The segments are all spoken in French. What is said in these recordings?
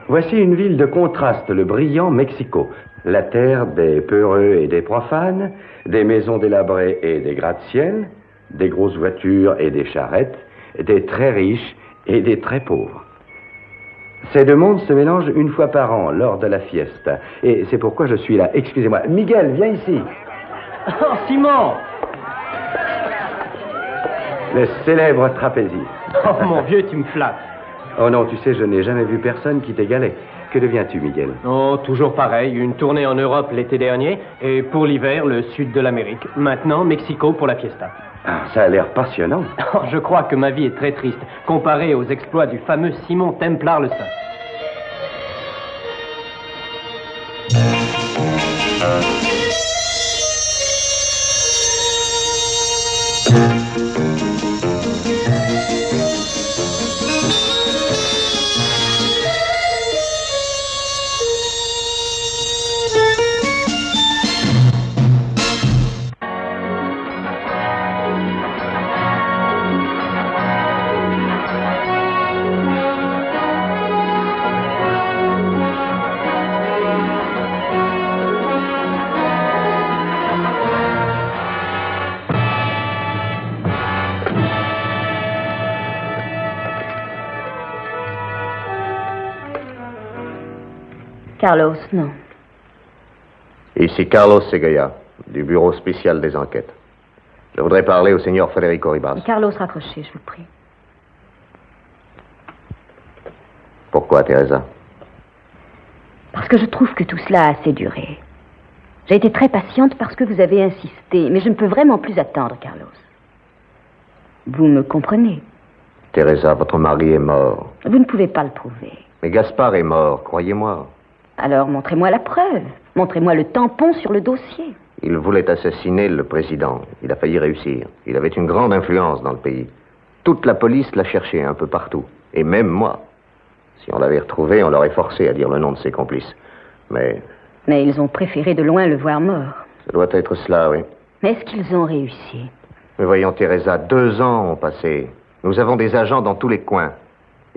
Voici une ville de contraste, le brillant Mexico. La terre des peureux et des profanes, des maisons délabrées et des gratte-ciel, des grosses voitures et des charrettes, des très riches et des très pauvres. Ces deux mondes se mélangent une fois par an, lors de la fiesta. Et c'est pourquoi je suis là. Excusez-moi. Miguel, viens ici. Oh, Simon! Le célèbre trapéziste. Oh, mon vieux, tu me flattes. Oh non, tu sais, je n'ai jamais vu personne qui t'égalait. Que deviens-tu, Miguel? Oh, toujours pareil. Une tournée en Europe l'été dernier. Et pour l'hiver, le sud de l'Amérique. Maintenant, Mexico pour la fiesta. Ah, ça a l'air passionnant. Oh, je crois que ma vie est très triste, comparée aux exploits du fameux Simon Templar le Saint. Carlos, non. Ici Carlos Segoya, du Bureau spécial des enquêtes. Je voudrais parler au seigneur Federico Ribas. Carlos, raccrochez, je vous prie. Pourquoi, Teresa? Parce que je trouve que tout cela a assez duré. J'ai été très patiente parce que vous avez insisté, mais je ne peux vraiment plus attendre, Carlos. Vous me comprenez? Teresa, votre mari est mort. Vous ne pouvez pas le prouver. Mais Gaspard est mort, croyez-moi. Alors, montrez-moi la preuve. Montrez-moi le tampon sur le dossier. Il voulait assassiner le président. Il a failli réussir. Il avait une grande influence dans le pays. Toute la police l'a cherché un peu partout. Et même moi. Si on l'avait retrouvé, on l'aurait forcé à dire le nom de ses complices. Mais ils ont préféré de loin le voir mort. ça doit être cela, oui. Mais est-ce qu'ils ont réussi? Mais voyons, Teresa, 2 ans ont passé. Nous avons des agents dans tous les coins.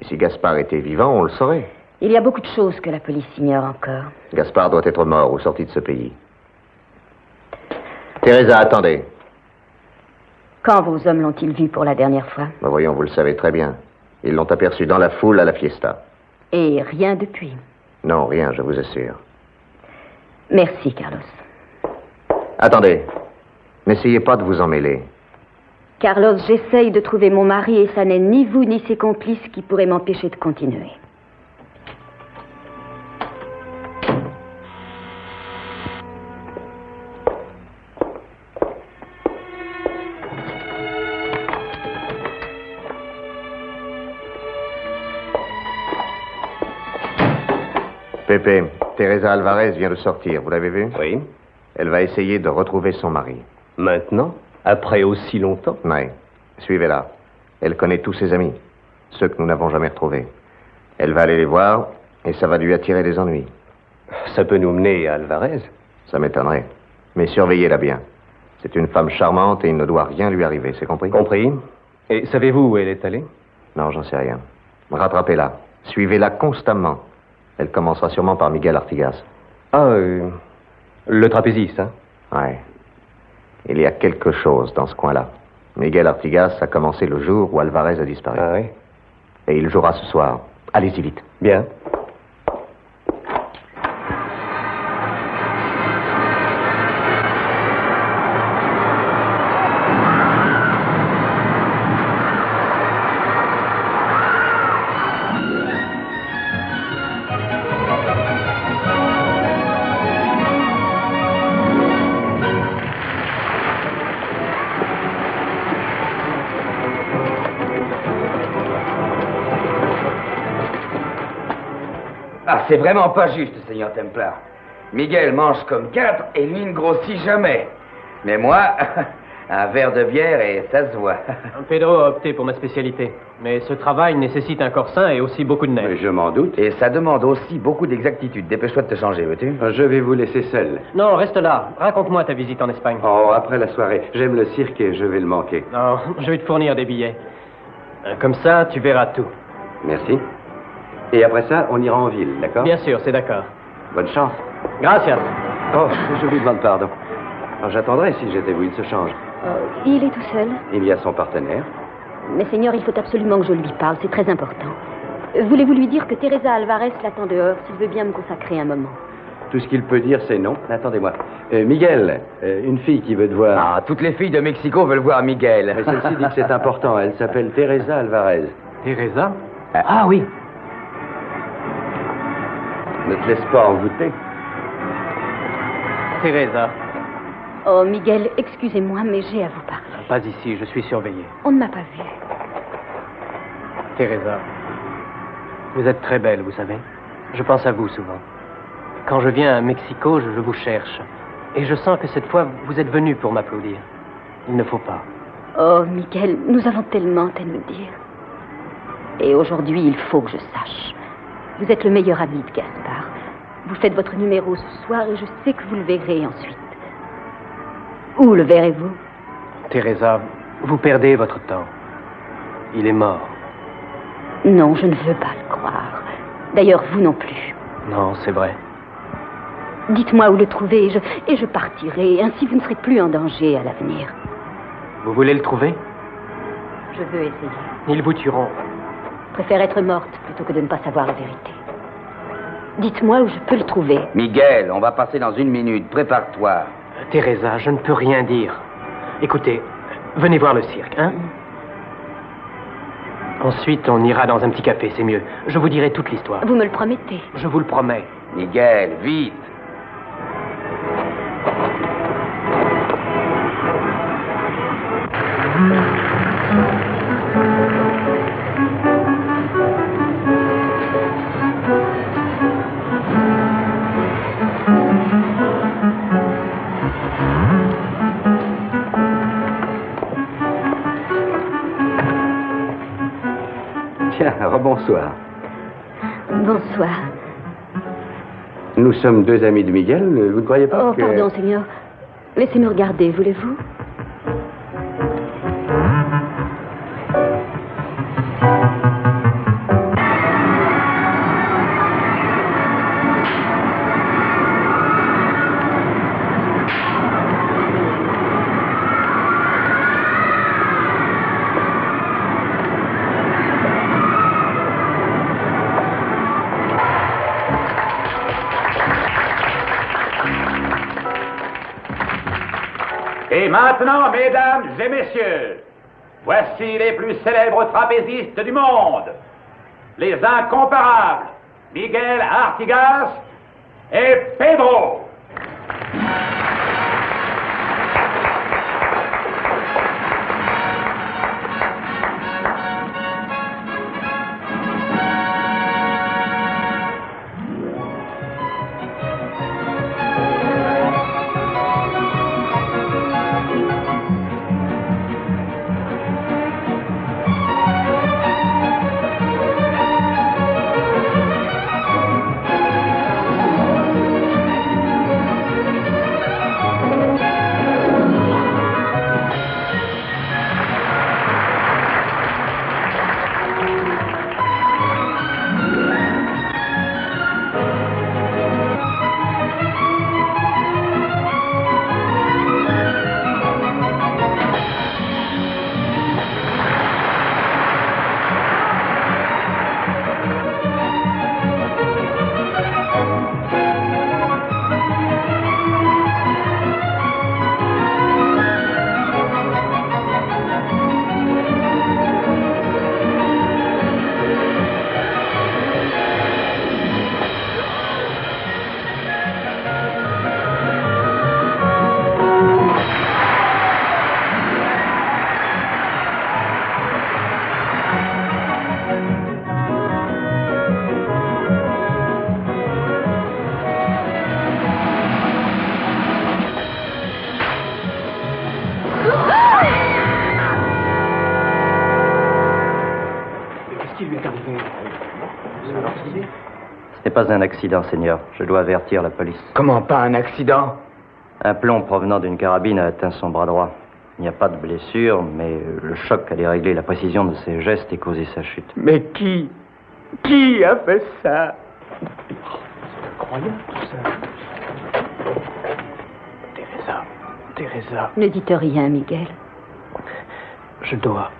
Et si Gaspard était vivant, on le saurait. Il y a beaucoup de choses que la police ignore encore. Gaspard doit être mort ou sorti de ce pays. Teresa, attendez. Quand vos hommes l'ont-ils vu pour la dernière fois? Ben voyons, vous le savez très bien. Ils l'ont aperçu dans la foule à la fiesta. Et rien depuis? Non, rien, je vous assure. Merci, Carlos. Attendez. N'essayez pas de vous en mêler. Carlos, j'essaye de trouver mon mari et ça n'est ni vous ni ses complices qui pourraient m'empêcher de continuer. Pepe, Teresa Alvarez vient de sortir, vous l'avez vu? Oui. Elle va essayer de retrouver son mari. Maintenant? Après aussi longtemps? Oui. Suivez-la. Elle connaît tous ses amis, ceux que nous n'avons jamais retrouvés. Elle va aller les voir et ça va lui attirer des ennuis. Ça peut nous mener à Alvarez? Ça m'étonnerait. Mais surveillez-la bien. C'est une femme charmante et il ne doit rien lui arriver, c'est compris? Compris. Et savez-vous où elle est allée? Non, j'en sais rien. Rattrapez-la. Suivez-la constamment. Elle commencera sûrement par Miguel Artigas. Ah, le trapéziste, hein? Ouais. Il y a quelque chose dans ce coin-là. Miguel Artigas a commencé le jour où Alvarez a disparu. Ah oui? Et il jouera ce soir. Allez-y vite. Bien. Ah, c'est vraiment pas juste, Seigneur Templar. Miguel mange comme 4 et lui ne grossit jamais. Mais moi, un verre de bière et ça se voit. Pedro a opté pour ma spécialité. Mais ce travail nécessite un corps sain et aussi beaucoup de Mais neige. je m'en doute. Et ça demande aussi beaucoup d'exactitude. Dépêche-toi de te changer, veux-tu? Je vais vous laisser seul. Non, reste là. Raconte-moi ta visite en Espagne. Oh, après la soirée. J'aime le cirque et je vais le manquer. Non, je vais te fournir des billets. Comme ça, tu verras tout. Merci. Et après ça, on ira en ville, d'accord? Bien sûr, c'est d'accord. Bonne chance. Gracias. Oh, je lui demande pardon. Alors, j'attendrai si j'étais vous, il se change. Il est tout seul. Il y a son partenaire. Mais Seigneur, il faut absolument que je lui parle, c'est très important. Voulez-vous lui dire que Teresa Alvarez l'attend dehors, s'il veut bien me consacrer un moment? Tout ce qu'il peut dire, c'est non. Attendez-moi. Miguel, une fille qui veut te voir. Ah, toutes les filles de Mexico veulent voir Miguel. Mais celle-ci dit que c'est important. Elle s'appelle Teresa Alvarez. Teresa? Ah oui. Ne te laisse pas envoûter. Teresa. Oh, Miguel, excusez-moi, mais j'ai à vous parler. Pas ici, je suis surveillé. On ne m'a pas vu. Teresa, vous êtes très belle, vous savez. Je pense à vous souvent. Quand je viens à Mexico, je vous cherche. Et je sens que cette fois, vous êtes venu pour m'applaudir. Il ne faut pas. Oh, Miguel, nous avons tellement à nous dire. Et aujourd'hui, il faut que je sache. Vous êtes le meilleur ami de Gaspard. Vous faites votre numéro ce soir et je sais que vous le verrez ensuite. Où le verrez-vous? Teresa, vous perdez votre temps. Il est mort. Non, je ne veux pas le croire. D'ailleurs, vous non plus. Non, c'est vrai. Dites-moi où le trouver et je partirai. Ainsi, vous ne serez plus en danger à l'avenir. Vous voulez le trouver? Je veux essayer. Ils vous tueront. Je préfère être morte plutôt que de ne pas savoir la vérité. Dites-moi où je peux le trouver. Miguel, on va passer dans 1 minute. Prépare-toi. Teresa, je ne peux rien dire. Écoutez, venez voir le cirque, hein? Ensuite, on ira dans un petit café, c'est mieux. Je vous dirai toute l'histoire. Vous me le promettez? Je vous le promets. Miguel, vite. Tiens, rebonsoir. Bonsoir. Nous sommes 2 amis de Miguel, vous ne croyez pas Oh, que... pardon, Seigneur. Laissez-nous regarder, voulez-vous? Et maintenant, mesdames et messieurs, voici les plus célèbres trapézistes du monde, les incomparables Miguel Artigas et Pedro. Ce n'est pas un accident, Seigneur. Je dois avertir la police. Comment pas un accident? Un plomb provenant d'une carabine a atteint son bras droit. Il n'y a pas de blessure, mais le choc a déréglé la précision de ses gestes et causé sa chute. Mais qui a fait ça? C'est incroyable tout ça. Teresa. Ne dites rien, Miguel. Je dois.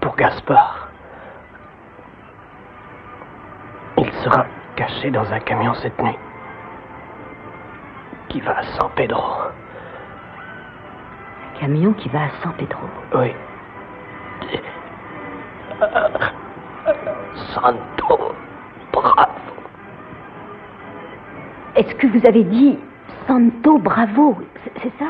Pour Gaspard. Il sera caché dans un camion cette nuit. Qui va à San Pedro. Un camion qui va à San Pedro. Oui. Santo Bravo. Est-ce que vous avez dit Santo Bravo? C'est ça?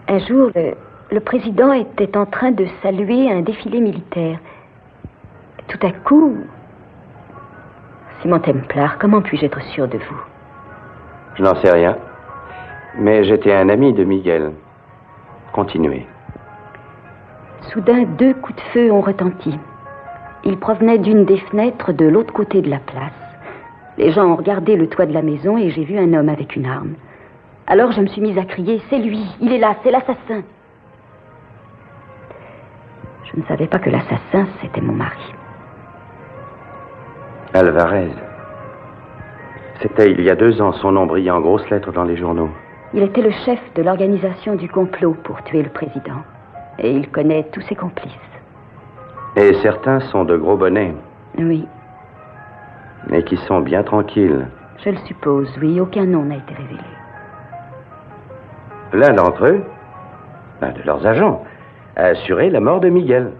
Un jour, le président était en train de saluer un défilé militaire. Tout à coup... Simon Templar, comment puis-je être sûr de vous? Je n'en sais rien. Mais j'étais un ami de Miguel. Continuez. Soudain, 2 coups de feu ont retenti. Ils provenaient d'une des fenêtres de l'autre côté de la place. Les gens ont regardé le toit de la maison et j'ai vu un homme avec une arme. Alors je me suis mise à crier, c'est lui, il est là, c'est l'assassin. Je ne savais pas que l'assassin, c'était mon mari. Alvarez. C'était il y a 2 ans, son nom brillait en grosses lettres dans les journaux. Il était le chef de l'organisation du complot pour tuer le président. Et il connaît tous ses complices. Et certains sont de gros bonnets. Oui. Mais qui sont bien tranquilles. Je le suppose, oui, aucun nom n'a été révélé. L'un d'entre eux, l'un de leurs agents, a assuré la mort de Miguel.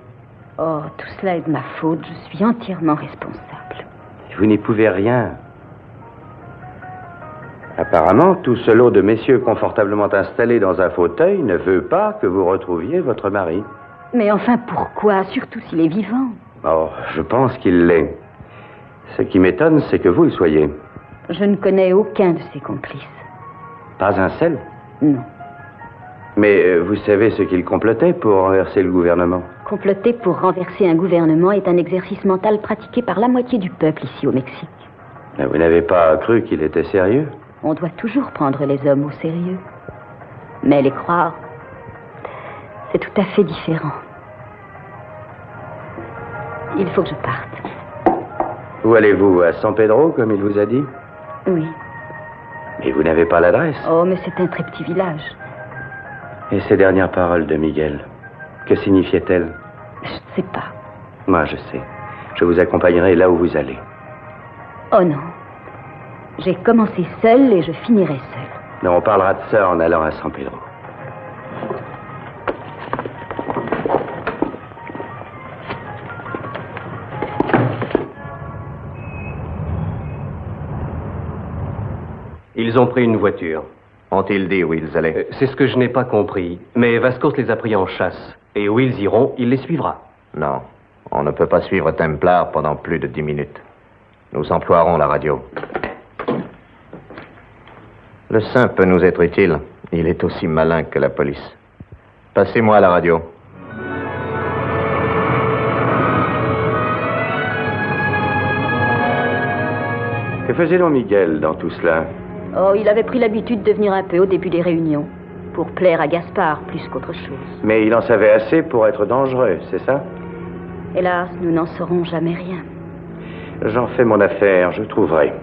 Oh, tout cela est de ma faute, je suis entièrement responsable. Vous n'y pouvez rien. Apparemment, tout ce lot de messieurs confortablement installés dans un fauteuil ne veut pas que vous retrouviez votre mari. Mais enfin, pourquoi? Surtout s'il est vivant. Oh, je pense qu'il l'est. Ce qui m'étonne, c'est que vous le soyez. Je ne connais aucun de ses complices. Pas un seul? Non. Mais vous savez ce qu'il complotait pour renverser le gouvernement? Comploter pour renverser un gouvernement est un exercice mental pratiqué par la moitié du peuple ici au Mexique. Mais vous n'avez pas cru qu'il était sérieux? On doit toujours prendre les hommes au sérieux. Mais les croire, c'est tout à fait différent. Il faut que je parte. Où allez-vous? À San Pedro, comme il vous a dit? Oui. Mais vous n'avez pas l'adresse. Oh, mais c'est un très petit village. Et ces dernières paroles de Miguel, que signifiaient-elles? Je ne sais pas. Moi, je sais. Je vous accompagnerai là où vous allez. Oh non. J'ai commencé seule et je finirai seule. Mais on parlera de ça en allant à San Pedro. Ils ont pris une voiture. Ont-ils dit où ils allaient? C'est ce que je n'ai pas compris. Mais Vascos les a pris en chasse. Et où ils iront, il les suivra. Non, on ne peut pas suivre Templar pendant plus de 10 minutes. Nous emploierons la radio. Le saint peut nous être utile. Il est aussi malin que la police. Passez-moi la radio. Que faisait donc Miguel dans tout cela? Oh, il avait pris l'habitude de venir un peu au début des réunions. Pour plaire à Gaspard plus qu'autre chose. Mais il en savait assez pour être dangereux, c'est ça? Hélas, nous n'en saurons jamais rien. J'en fais mon affaire, je trouverai.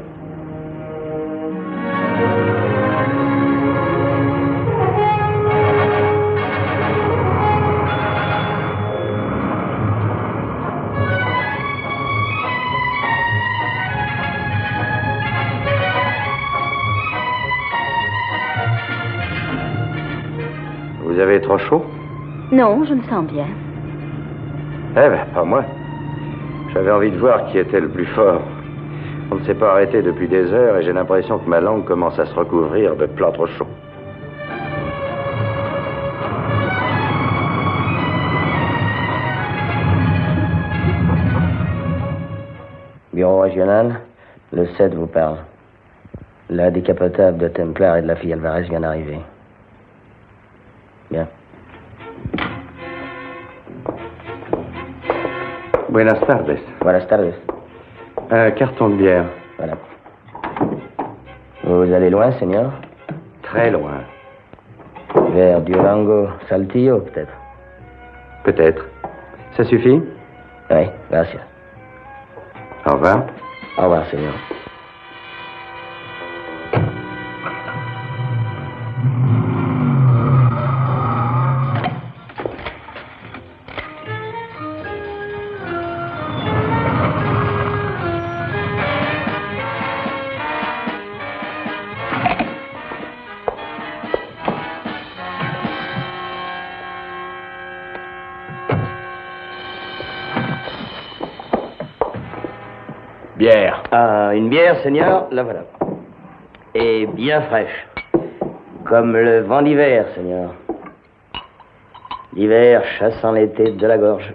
Vous avez trop chaud? Non, je me sens bien. Eh ben, pas moi. J'avais envie de voir qui était le plus fort. On ne s'est pas arrêté depuis des heures et j'ai l'impression que ma langue commence à se recouvrir de plâtre chaud. Bureau régional, le 7 vous parle. La décapotable de Templar et de la fille Alvarez vient d'arriver. Bien. Buenas tardes. Buenas tardes. Un carton de bière. Voilà. Vous allez loin, Seigneur? Très loin. Vers Durango, Saltillo, peut-être? Peut-être. Ça suffit? Oui, gracias. Au revoir. Au revoir, Seigneur. Bière. Ah, une bière, Seigneur, la voilà. Et bien fraîche. Comme le vent d'hiver, Seigneur. L'hiver chassant l'été de la gorge.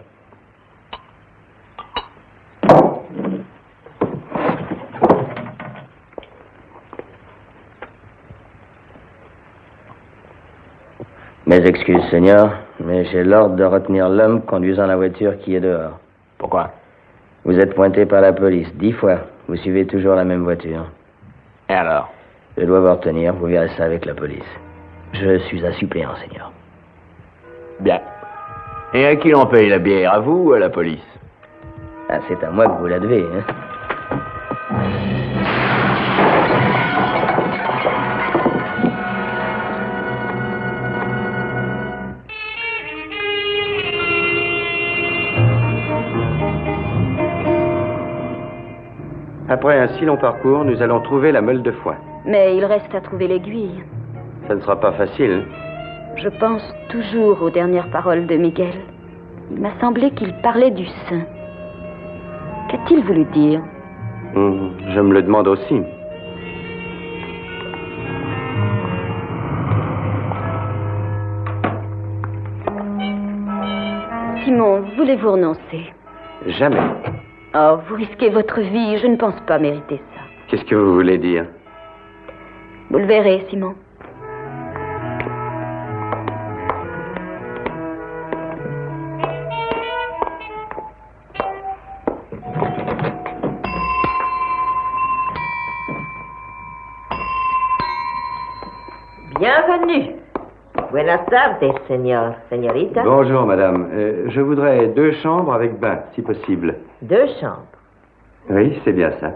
Mes excuses, Seigneur, mais j'ai l'ordre de retenir l'homme conduisant la voiture qui est dehors. Pourquoi? Vous êtes pointé par la police 10 fois. Vous suivez toujours la même voiture. Et alors? Je dois vous retenir. Vous verrez ça avec la police. Je suis un suppléant, Seigneur. Bien. Et à qui l'on paye la bière? À vous ou à la police? Ah, c'est à moi que vous la devez, hein? Après un si long parcours, nous allons trouver la meule de foin. Mais il reste à trouver l'aiguille. Ça ne sera pas facile. Je pense toujours aux dernières paroles de Miguel. Il m'a semblé qu'il parlait du sein. Qu'a-t-il voulu dire? Je me le demande aussi. Simon, voulez-vous renoncer? Jamais. Oh, vous risquez votre vie. Je ne pense pas mériter ça. Qu'est-ce que vous voulez dire? Vous le verrez, Simon. Bienvenue. Buenas tardes, señor, señorita. Bonjour, madame. Je voudrais 2 chambres avec bain, si possible. 2 chambres. Oui, c'est bien ça.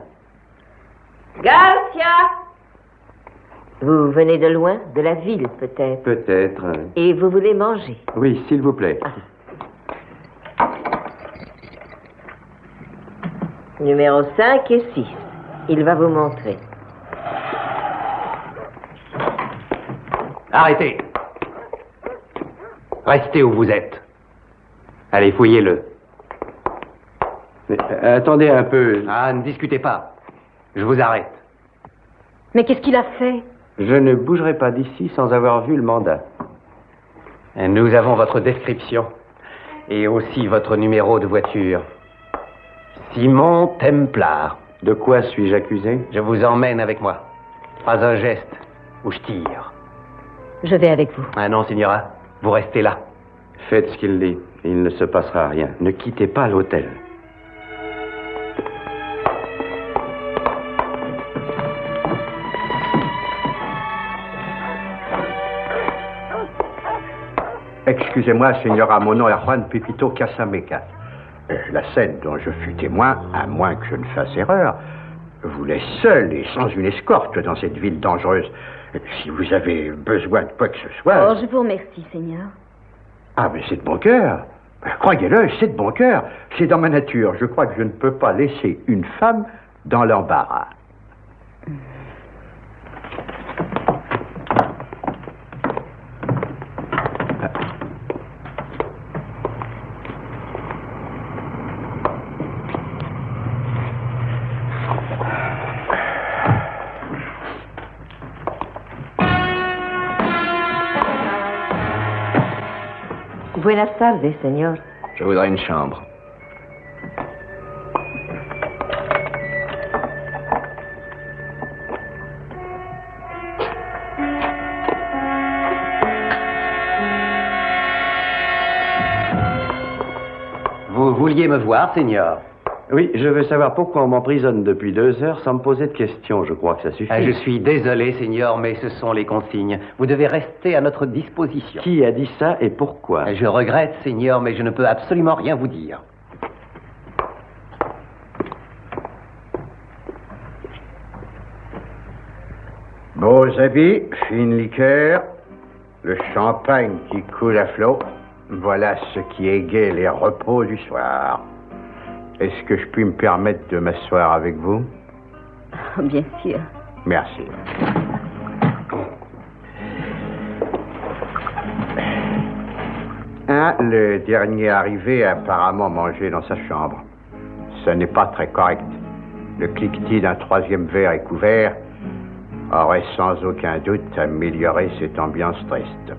Garcia! Vous venez de loin? De la ville, peut-être? Peut-être. Et vous voulez manger? Oui, s'il vous plaît. Numéro 5 et 6. Il va vous montrer. Arrêtez. Restez où vous êtes. Allez, fouillez-le. Mais, attendez un peu. Ah, ne discutez pas. Je vous arrête. Mais qu'est-ce qu'il a fait? Je ne bougerai pas d'ici sans avoir vu le mandat. Et nous avons votre description. Et aussi votre numéro de voiture. Simon Templar. De quoi suis-je accusé? Je vous emmène avec moi. Pas un geste, ou je tire. Je vais avec vous. Ah non, signora. Vous restez là. Faites ce qu'il dit. Il ne se passera rien. Ne quittez pas l'hôtel. Excusez-moi, Señora, mon nom est Juan Pepito Casameca. La scène dont je fus témoin, à moins que je ne fasse erreur, vous laisse seul et sans une escorte dans cette ville dangereuse. Si vous avez besoin de quoi que ce soit... Oh, je vous remercie, Seigneur. Ah, mais c'est de bon cœur. Croyez-le, c'est de bon cœur. C'est dans ma nature. Je crois que je ne peux pas laisser une femme dans l'embarras. Buenas tardes, señor. Je voudrais une chambre. vouliez me voir, Seigneur? Oui, je veux savoir pourquoi on m'emprisonne depuis 2 heures sans me poser de questions. Je crois que ça suffit. Je suis désolé, Seigneur, mais ce sont les consignes. Vous devez rester à notre disposition. Qui a dit ça et pourquoi? Je regrette, Seigneur, mais je ne peux absolument rien vous dire. Beaux habits, fine liqueur, le champagne qui coule à flot. Voilà ce qui égaye les repos du soir. Est-ce que je puis me permettre de m'asseoir avec vous? Oh, bien sûr. Merci. Le dernier arrivé a apparemment mangé dans sa chambre. Ce n'est pas très correct. Le cliquetis d'un 3e verre et couvert aurait sans aucun doute amélioré cette ambiance triste.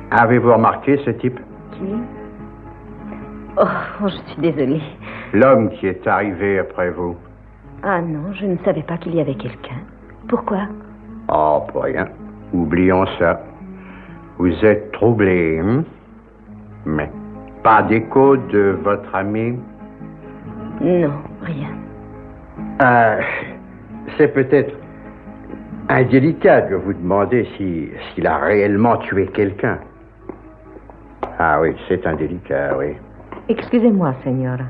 Avez-vous remarqué ce type? Qui? Oh, je suis désolée. L'homme qui est arrivé après vous. Ah non, je ne savais pas qu'il y avait quelqu'un. Pourquoi? Oh, pour rien. Oublions ça. Vous êtes troublé, hein? Mais pas d'écho de votre ami? Non, rien. C'est peut-être indélicat de vous demander s'il a réellement tué quelqu'un. Ah oui, c'est indélicat, oui. Excusez-moi, Signora.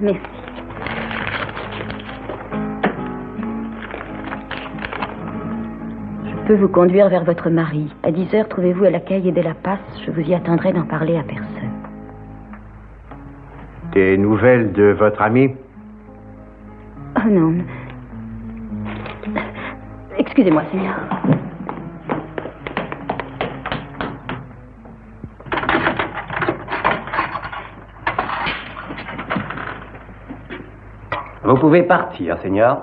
Merci. Je peux vous conduire vers votre mari. À 10 heures, trouvez-vous à la Calle de la Paz. Je vous y attendrai d'en parler à personne. Des nouvelles de votre ami? Oh non. Excusez-moi, Seigneur. Vous pouvez partir, Seigneur.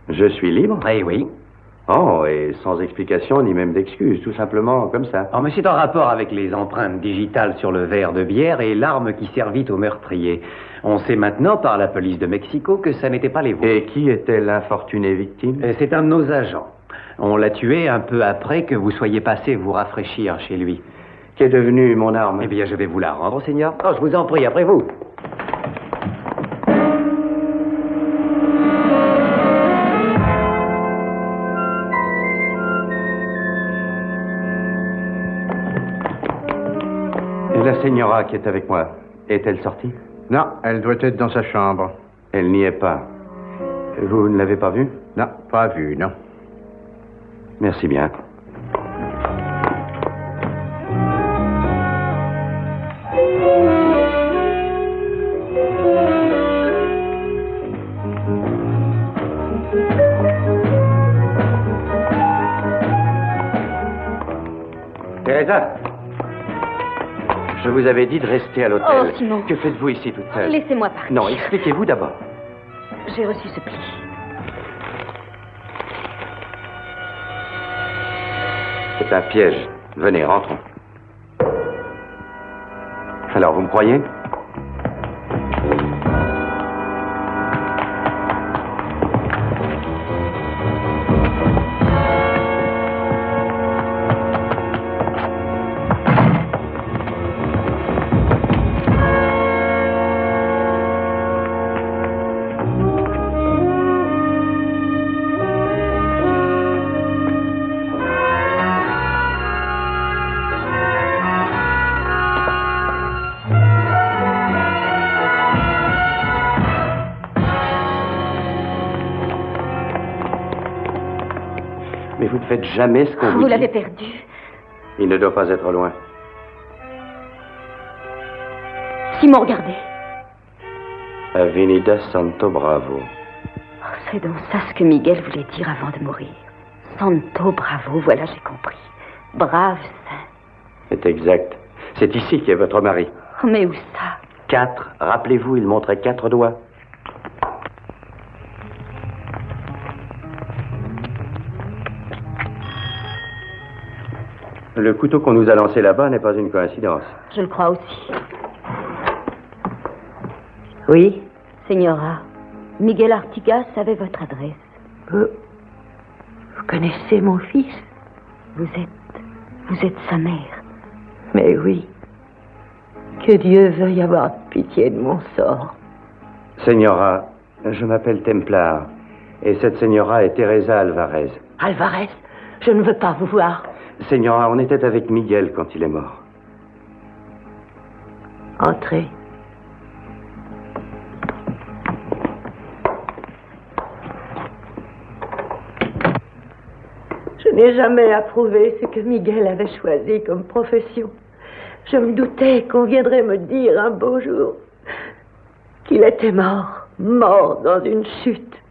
Je suis libre? Eh oui. Oh, et sans explication ni même d'excuse, tout simplement comme ça. Oh, mais c'est en rapport avec les empreintes digitales sur le verre de bière et l'arme qui servit au meurtrier. On sait maintenant par la police de Mexico que ça n'était pas les vôtres. Et qui était l'infortuné victime? C'est un de nos agents. On l'a tué un peu après que vous soyez passé vous rafraîchir chez lui. Qu'est devenue mon arme? Eh bien, je vais vous la rendre, Seigneur. Oh, je vous en prie, après vous. La señora qui est avec moi, est-elle sortie? Non, elle doit être dans sa chambre. Elle n'y est pas. Vous ne l'avez pas vue? Non, pas vue, non. Merci bien. Teresa, je vous avais dit de rester à l'hôtel. Oh, Simon. Que faites-vous ici toute seule? Laissez-moi partir. Non, expliquez-vous d'abord. J'ai reçu ce pli. C'est un piège. Venez, rentrons. Alors, vous me croyez? Mais vous ne faites jamais ce qu'on vous dit. Vous l'avez perdu. Il ne doit pas être loin. Simon, regardez. Avenida Santo Bravo. Oh, c'est donc ça ce que Miguel voulait dire avant de mourir. Santo Bravo, voilà, j'ai compris. Brave saint. C'est exact. C'est ici qu'est votre mari. Oh, mais où ça? 4. Rappelez-vous, il montrait 4 doigts. Le couteau qu'on nous a lancé là-bas n'est pas une coïncidence. Je le crois aussi. Oui? Señora, Miguel Artigas avait votre adresse. Vous connaissez mon fils? Vous êtes sa mère. Mais oui. Que Dieu veuille avoir pitié de mon sort. Señora, je m'appelle Templar. Et cette señora est Teresa Alvarez. Alvarez, je ne veux pas vous voir. Señora, on était avec Miguel quand il est mort. Entrez. Je n'ai jamais approuvé ce que Miguel avait choisi comme profession. Je me doutais qu'on viendrait me dire un beau jour qu'il était mort dans une chute.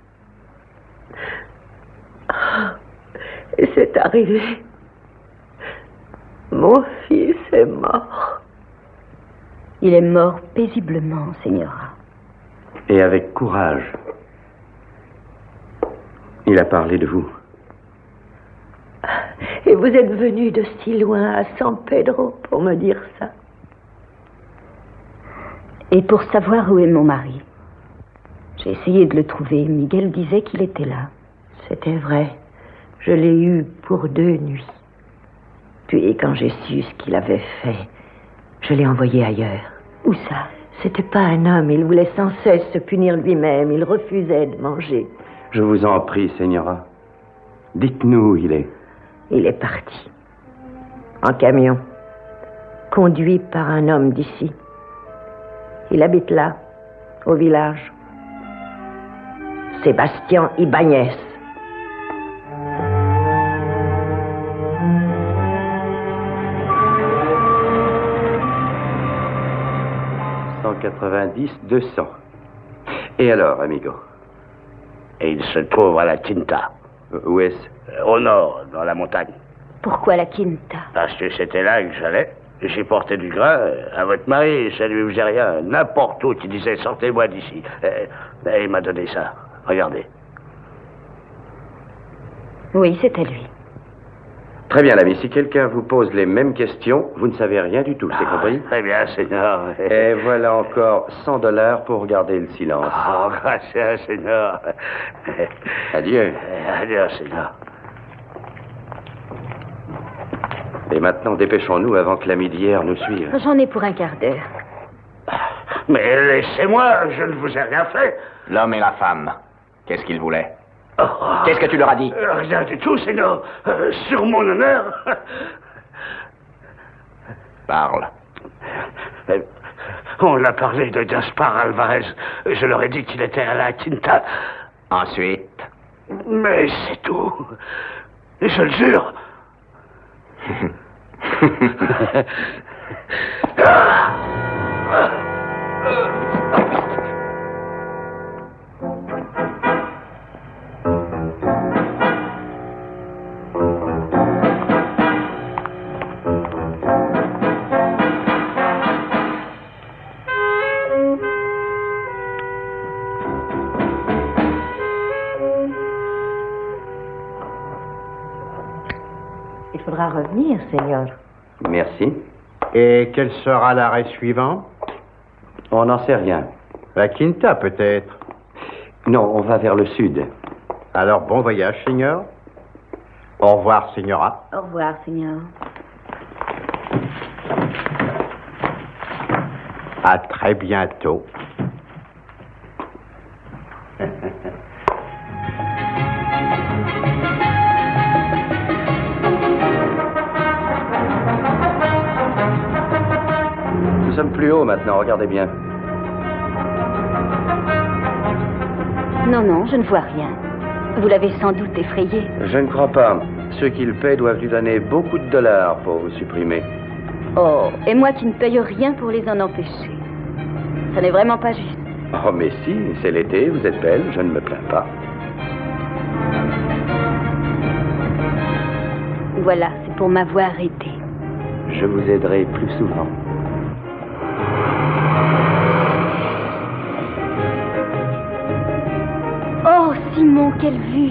Et c'est arrivé. Mon fils est mort. Il est mort paisiblement, Señora. Et avec courage. Il a parlé de vous. Et vous êtes venu de si loin à San Pedro pour me dire ça. Et pour savoir où est mon mari. J'ai essayé de le trouver. Miguel disait qu'il était là. C'était vrai. Je l'ai eu pour 2 nuits. Puis quand j'ai su ce qu'il avait fait, je l'ai envoyé ailleurs. Où ça? C'était pas un homme. Il voulait sans cesse se punir lui-même. Il refusait de manger. Je vous en prie, Señora. Dites-nous où il est. Il est parti. En camion. Conduit par un homme d'ici. Il habite là, au village. Sébastien Ibáñez. $190-200. Et alors, amigo? Et il se trouve à la Quinta. Où est-ce? Au nord, dans la montagne. Pourquoi la Quinta? Parce que c'était là que j'allais. J'ai porté du grain à votre mari, ça lui faisait rien. N'importe où, qui disait sortez-moi d'ici. Et il m'a donné ça. Regardez. Oui, c'était lui. Très bien, l'ami. Si quelqu'un vous pose les mêmes questions, vous ne savez rien du tout, c'est compris? Très bien, Seigneur. Et voilà encore $100 pour garder le silence. Oh, gracias, Seigneur. Adieu. Adieu, Seigneur. Et maintenant, dépêchons-nous avant que l'ami d'hier nous suive. J'en ai pour un quart d'heure. Mais laissez-moi, je ne vous ai rien fait. L'homme et la femme, qu'est-ce qu'ils voulaient? Qu'est-ce que tu leur as dit? Rien du tout, Seigneur. Sur mon honneur. Parle. On a parlé de Gaspar Alvarez. Je leur ai dit qu'il était à la Quinta. Ensuite? Mais c'est tout. Je le jure. Il faudra revenir, Seigneur. Merci. Et quel sera l'arrêt suivant? On n'en sait rien. La Quinta, peut-être. Non, on va vers le sud. Alors, bon voyage, Seigneur. Au revoir, Señora. Au revoir, Seigneur. À très bientôt. Nous sommes plus haut maintenant, regardez bien. Non, non, je ne vois rien. Vous l'avez sans doute effrayé. Je ne crois pas. Ceux qui le paient doivent lui donner beaucoup de dollars pour vous supprimer. Oh, et moi qui ne paye rien pour les en empêcher. Ça n'est vraiment pas juste. Oh, mais si, c'est l'été, vous êtes belle, je ne me plains pas. Voilà, c'est pour m'avoir aidé. Je vous aiderai plus souvent. Oh, Simon, quelle vue!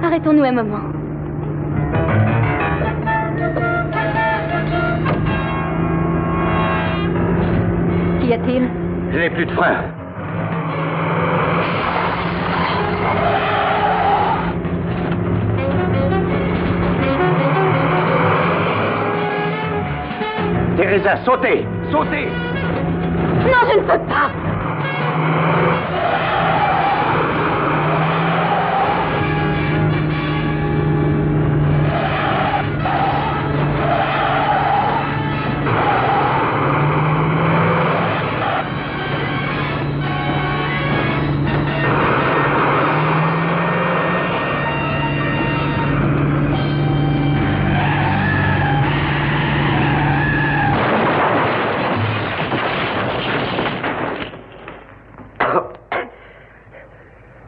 Arrêtons-nous un moment. Qu'y a-t-il? Je n'ai plus de frein. Teresa, sautez! Sautez! Non, je ne peux pas.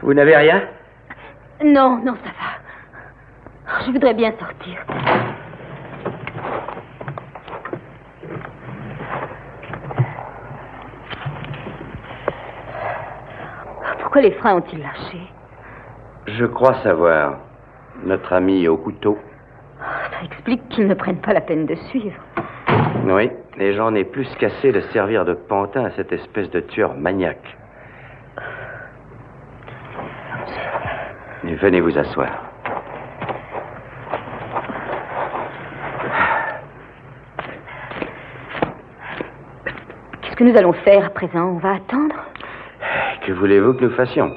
Vous n'avez rien? Non, non, ça va. Je voudrais bien sortir. Pourquoi les freins ont-ils lâché? Je crois savoir. Notre ami au couteau. Ça explique qu'ils ne prennent pas la peine de suivre. Oui, et j'en ai plus qu'assez de servir de pantin à cette espèce de tueur maniaque. Et venez vous asseoir. Qu'est-ce que nous allons faire à présent? On va attendre? Que voulez-vous que nous fassions?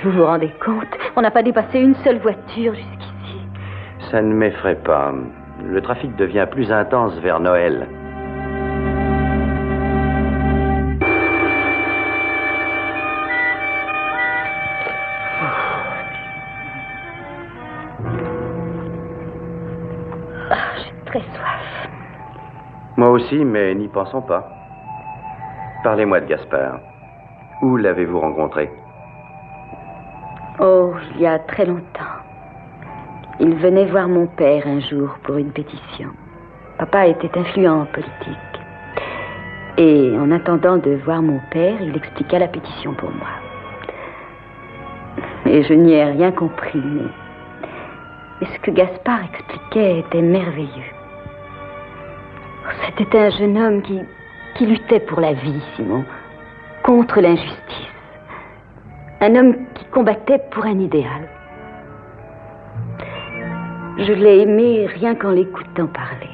Vous vous rendez compte? On n'a pas dépassé une seule voiture jusqu'ici. Ça ne m'effraie pas. Le trafic devient plus intense vers Noël. J'ai très soif. Moi aussi, mais n'y pensons pas. Parlez-moi de Gaspard. Où l'avez-vous rencontré? Oh, il y a très longtemps. Il venait voir mon père un jour pour une pétition. Papa était influent en politique. Et en attendant de voir mon père, il expliqua la pétition pour moi. Et je n'y ai rien compris, mais ce que Gaspard expliquait était merveilleux. C'était un jeune homme qui luttait pour la vie, Simon, contre l'injustice. Un homme qui combattait pour un idéal. Je l'ai aimé rien qu'en l'écoutant parler.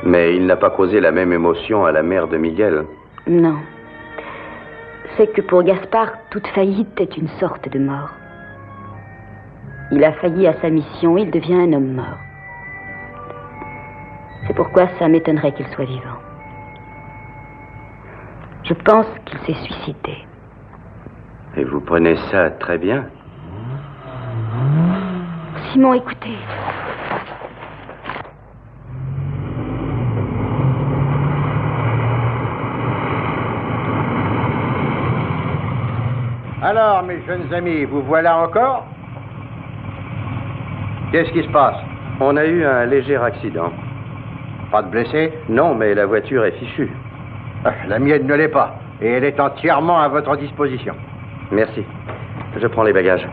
Mais il n'a pas causé la même émotion à la mère de Miguel. Non. C'est que pour Gaspard, toute faillite est une sorte de mort. Il a failli à sa mission, il devient un homme mort. C'est pourquoi ça m'étonnerait qu'il soit vivant. Je pense qu'il s'est suicidé. Et vous prenez ça très bien? Simon, écoutez. Alors, mes jeunes amis, vous voilà encore? Qu'est-ce qui se passe? On a eu un léger accident. Pas de blessés? Non, mais la voiture est fichue. La mienne ne l'est pas, et elle est entièrement à votre disposition. Merci. Je prends les bagages.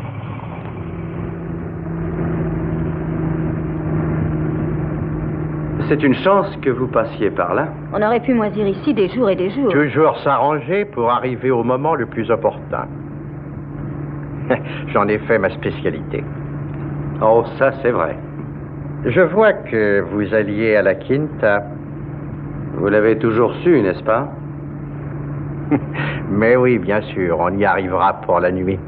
C'est une chance que vous passiez par là. On aurait pu moisir ici des jours et des jours. Toujours s'arranger pour arriver au moment le plus opportun. J'en ai fait ma spécialité. Oh, ça c'est vrai. Je vois que vous alliez à la Quinta. Vous l'avez toujours su, n'est-ce pas? Mais oui, bien sûr, on y arrivera pour la nuit.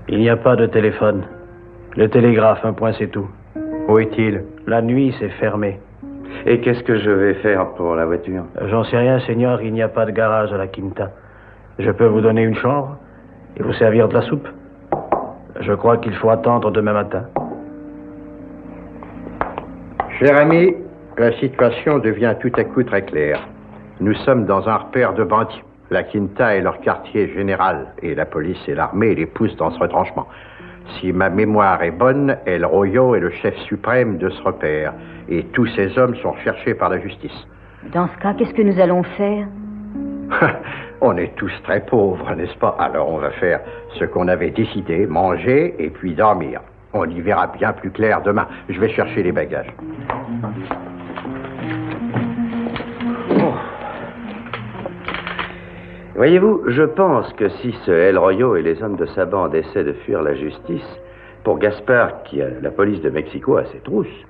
Il n'y a pas de téléphone. Le télégraphe, un point, c'est tout. Où est-il? La nuit, c'est fermé. Et qu'est-ce que je vais faire pour la voiture? J'en sais rien, Seigneur, il n'y a pas de garage à la Quinta. Je peux vous donner une chambre et vous servir de la soupe. Je crois qu'il faut attendre demain matin. Cher ami, la situation devient tout à coup très claire. Nous sommes dans un repère de bandits. La Quinta est leur quartier général, et la police et l'armée les poussent dans ce retranchement. Si ma mémoire est bonne, El Royo est le chef suprême de ce repère, et tous ces hommes sont recherchés par la justice. Dans ce cas, qu'est-ce que nous allons faire? On est tous très pauvres, n'est-ce pas? Alors on va faire ce qu'on avait décidé, manger et puis dormir. On y verra bien plus clair demain. Je vais chercher les bagages. Voyez-vous, je pense que si ce El Royo et les hommes de sa bande essaient de fuir la justice, Pour Gaspard, qui a la police de Mexico à ses trousses,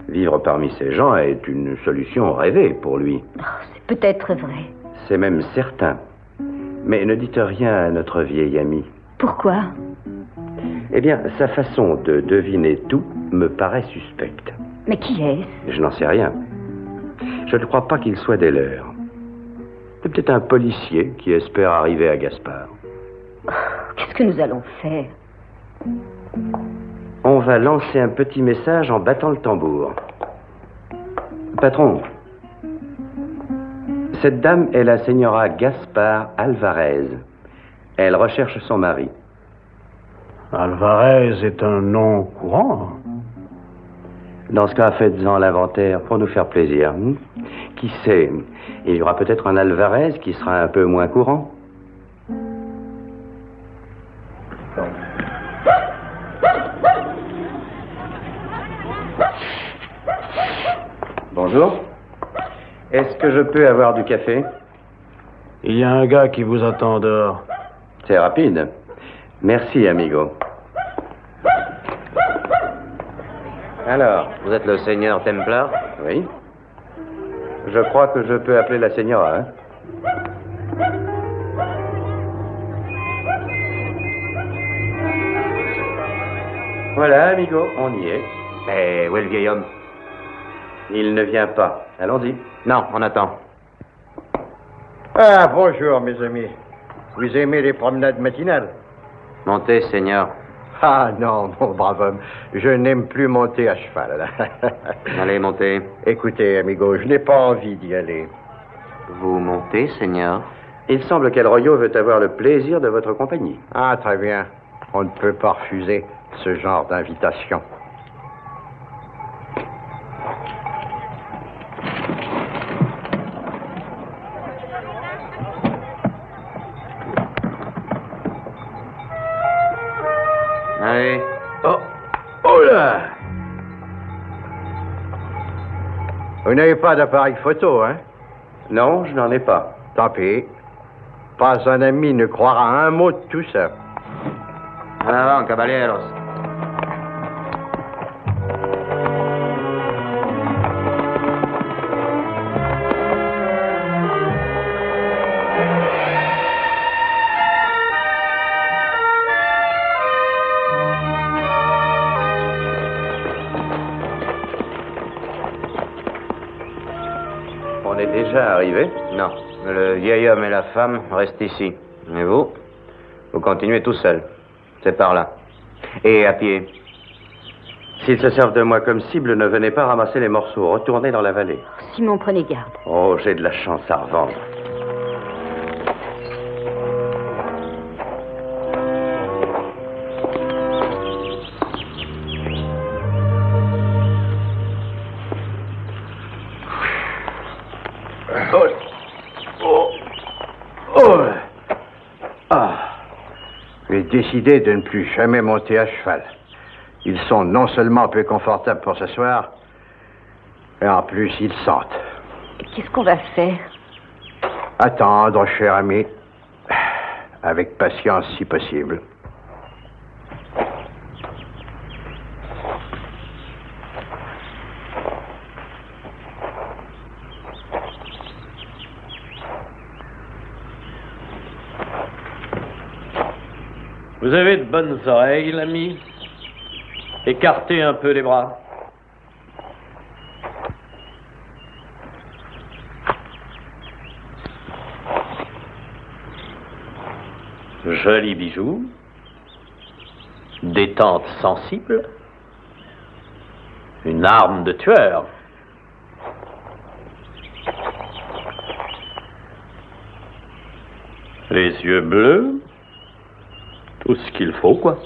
vivre parmi ces gens est une solution rêvée pour lui. Oh, c'est peut-être vrai. C'est même certain. Mais ne dites rien à notre vieil ami. Pourquoi? Eh bien, sa façon de deviner tout me paraît suspecte. Mais qui est-ce? Je n'en sais rien. Je ne crois pas qu'il soit des leurs. C'est peut-être un policier qui espère arriver à Gaspard. Oh, qu'est-ce que nous allons faire? On va lancer un petit message en battant le tambour. Patron, cette dame est la señora Gaspard Alvarez. Elle recherche son mari. Alvarez est un nom courant. Dans ce cas, faites-en l'inventaire pour nous faire plaisir. Qui sait, il y aura peut-être un Alvarez qui sera un peu moins courant. Bonjour. Est-ce que je peux avoir du café? Il y a un gars qui vous attend dehors. C'est rapide. Merci, amigo. Alors, Vous êtes le seigneur Templar? oui. Je crois que je peux appeler la señora, hein? Voilà, amigo, on y est. Eh, où est le vieil homme? Il ne vient pas. Allons-y. Non, on attend. Ah, bonjour, mes amis. Vous aimez les promenades matinales? Montez, seigneur. Ah non, mon brave homme, je n'aime plus monter à cheval. Allez, montez. Écoutez, amigo, je n'ai pas envie d'y aller. Vous montez, seigneur? Il semble qu'El Royo veut avoir le plaisir de votre compagnie. Ah, très bien. On ne peut pas refuser ce genre d'invitation. Allez. Oh là! Vous n'avez pas d'appareil photo, hein? Non, je n'en ai pas. Tant pis. Pas un ami ne croira un mot de tout ça. En avant, caballeros. On est déjà arrivé? Non. Le vieil homme et la femme restent ici. Et vous? Vous continuez tout seul. C'est par là. Et à pied. S'ils se servent de moi comme cible, ne venez pas ramasser les morceaux. Retournez dans la vallée. Simon, prenez garde. Oh, j'ai de la chance à revendre. J'ai décidé de ne plus jamais monter à cheval. Ils sont non seulement peu confortables pour s'asseoir, mais en plus ils sentent. Qu'est-ce qu'on va faire? Attendre, cher ami, avec patience si possible. Vous avez de bonnes oreilles, l'ami? Écartez un peu les bras. Jolis bijoux. Détente sensible. Une arme de tueur. Les yeux bleus. Tout ce qu'il faut, quoi.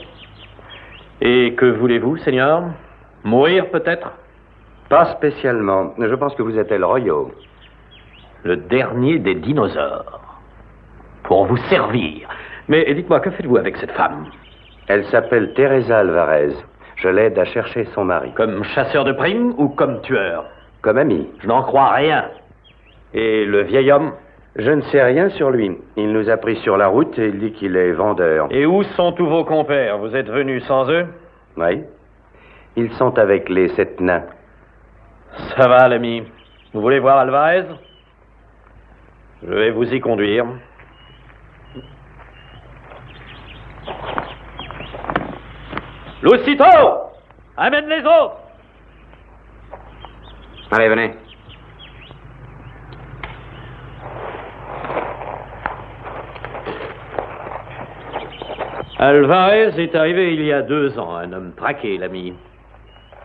Et que voulez-vous, Seigneur? Mourir, peut-être? Pas spécialement. Je pense que vous êtes El Royo. Le dernier des dinosaures. Pour vous servir. Mais dites-moi, que faites-vous avec cette femme? Elle s'appelle Teresa Alvarez. Je l'aide à chercher son mari. Comme chasseur de primes ou comme tueur? Comme ami. Je n'en crois rien. Et le vieil homme? Je ne sais rien sur lui. Il nous a pris sur la route et il dit qu'il est vendeur. Et où sont tous vos compères? Vous êtes venus sans eux? Oui. Ils sont avec les 7 nains. Ça va, l'ami. Vous voulez voir Alvarez? Je vais vous y conduire. Lucito! Amène les autres! Allez, venez. Alvarez est arrivé il y a 2 ans, un homme traqué, l'ami.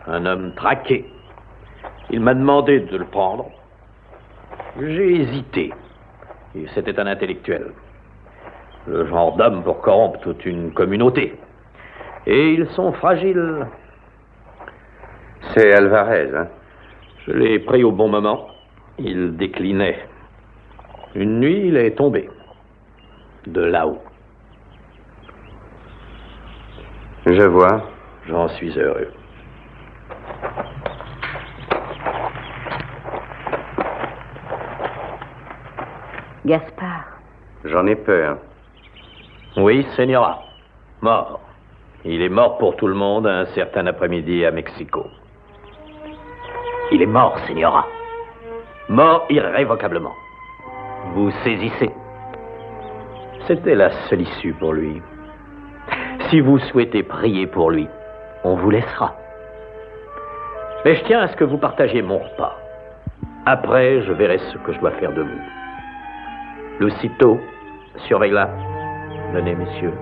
Un homme traqué. Il m'a demandé de le prendre. J'ai hésité. Et c'était un intellectuel. Le genre d'homme pour corrompre toute une communauté. Et ils sont fragiles. C'est Alvarez, hein? Je l'ai pris au bon moment. Il déclinait. Une nuit, il est tombé. De là-haut. Je vois. J'en suis heureux. Gaspard. J'en ai peur. Oui, Señora. Mort. Il est mort pour tout le monde un certain après-midi à Mexico. Il est mort, Señora. Mort irrévocablement. Vous saisissez. C'était la seule issue pour lui. Si vous souhaitez prier pour lui, on vous laissera. Mais je tiens à ce que vous partagiez mon repas. Après, je verrai ce que je dois faire de vous. Lucito, surveille-la. Venez, messieurs.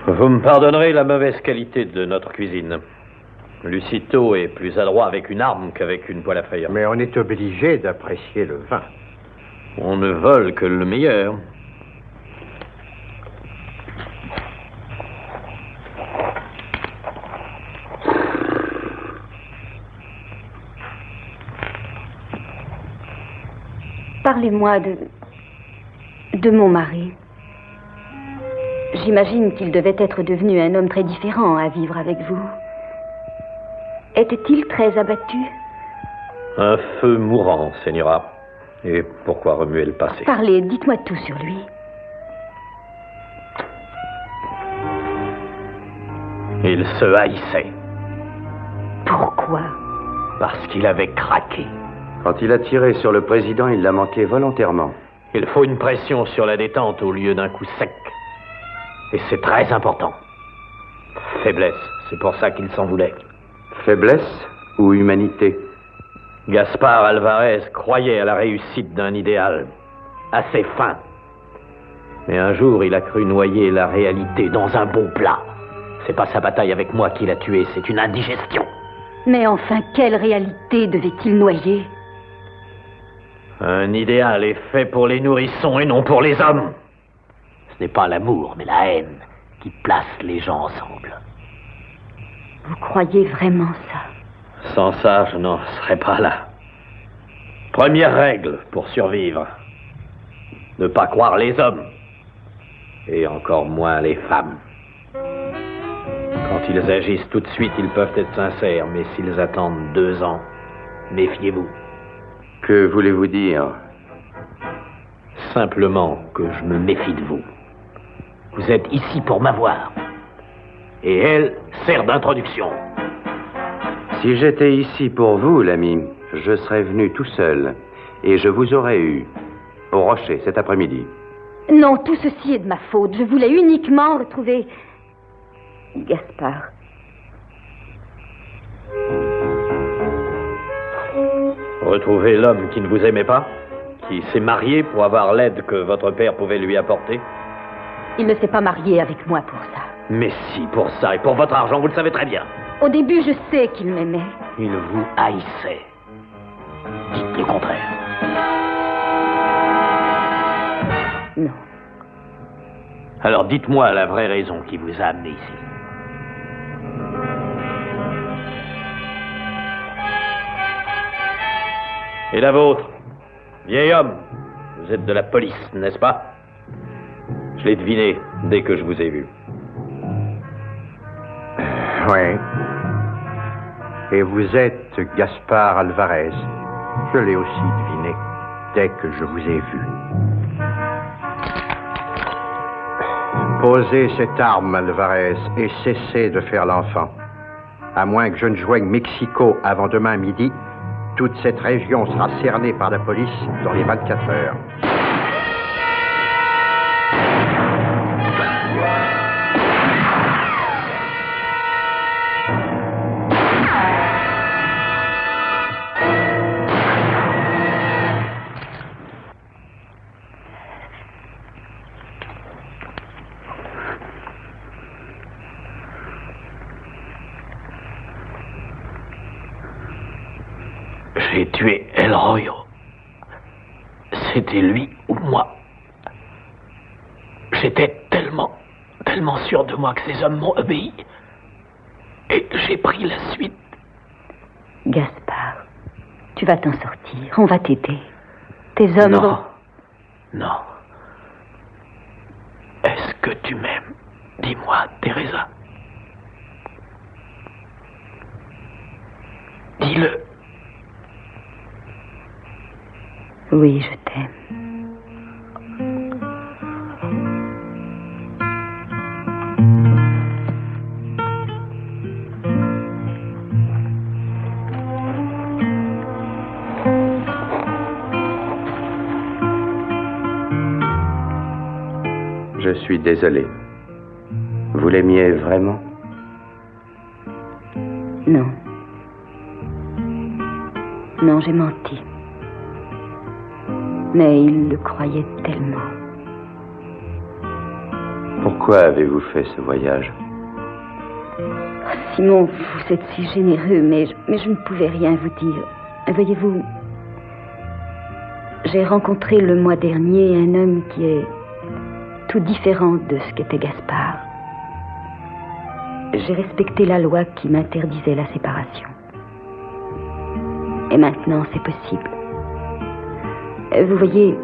Vous me pardonnerez la mauvaise qualité de notre cuisine. Lucito est plus adroit avec une arme qu'avec une poêle à frire. Mais on est obligé d'apprécier le vin. On ne vole que le meilleur. Parlez-moi de mon mari. J'imagine qu'il devait être devenu un homme très différent à vivre avec vous. Était-il très abattu? Un feu mourant, Señora. Et pourquoi remuer le passé? Parlez, dites-moi tout sur lui. Il se haïssait. Pourquoi? Parce qu'il avait craqué. Quand il a tiré sur le président, il l'a manqué volontairement. Il faut une pression sur la détente au lieu d'un coup sec. Et c'est très important. Faiblesse, c'est pour ça qu'il s'en voulait. Faiblesse ou humanité? Gaspard Alvarez croyait à la réussite d'un idéal, à ses fins. Mais un jour, il a cru noyer la réalité dans un bon plat. C'est pas sa bataille avec moi qui l'a tué, c'est une indigestion. Mais enfin, quelle réalité devait-il noyer? Un idéal est fait pour les nourrissons et non pour les hommes. Ce n'est pas l'amour, mais la haine qui place les gens ensemble. Vous croyez vraiment ça? Sans ça, je n'en serais pas là. Première règle pour survivre. Ne pas croire les hommes. Et encore moins les femmes. Quand ils agissent tout de suite, ils peuvent être sincères. Mais s'ils attendent 2 ans, méfiez-vous. Que voulez-vous dire? Simplement que je me méfie de vous. Vous êtes ici pour m'avoir. Et elle sert d'introduction. Si j'étais ici pour vous, l'ami, je serais venu tout seul. Et je vous aurais eu au rocher cet après-midi. Non, tout ceci est de ma faute. Je voulais uniquement retrouver Gaspard. Retrouver l'homme qui ne vous aimait pas? Qui s'est marié pour avoir l'aide que votre père pouvait lui apporter? Il ne s'est pas marié avec moi pour ça. Mais si, pour ça et pour votre argent, vous le savez très bien. Au début, je sais qu'il m'aimait. Il vous haïssait. Dites le contraire. Non. Alors dites-moi la vraie raison qui vous a amené ici. Et la vôtre? Vieil homme, vous êtes de la police, n'est-ce pas? Je l'ai deviné dès que je vous ai vu. Oui. Et vous êtes Gaspard Alvarez. Je l'ai aussi deviné dès que je vous ai vu. Posez cette arme, Alvarez, et cessez de faire l'enfant. À moins que je ne joigne Mexico avant demain midi, toute cette région sera cernée par la police dans les 24 heures. J'ai tué El Royo. C'était lui ou moi. J'étais tellement sûr de moi que ces hommes m'ont obéi. Et j'ai pris la suite. Gaspard, tu vas t'en sortir. On va t'aider. Tes hommes vont... Non. Est-ce que tu m'aimes? Dis-moi, Teresa. Dis-le. Oui, je t'aime. Je suis désolé. Vous l'aimiez vraiment? Non. Non, j'ai menti. Mais il le croyait tellement. Pourquoi avez-vous fait ce voyage? Simon, vous êtes si généreux, mais je ne pouvais rien vous dire. Voyez-vous, j'ai rencontré le mois dernier un homme qui est tout différent de ce qu'était Gaspard. J'ai respecté la loi qui m'interdisait la séparation. Et maintenant, c'est possible. Vous voyez,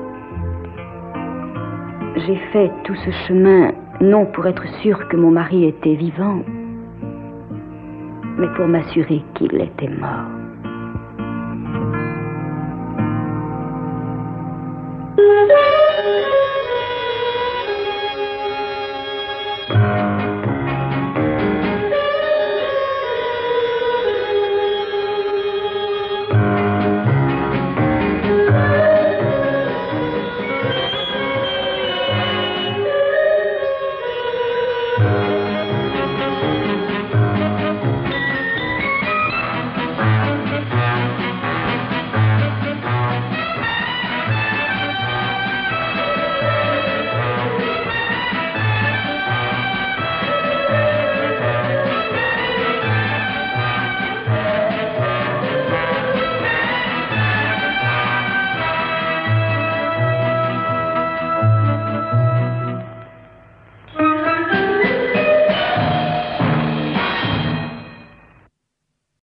j'ai fait tout ce chemin, non pour être sûr que mon mari était vivant, mais pour m'assurer qu'il était mort.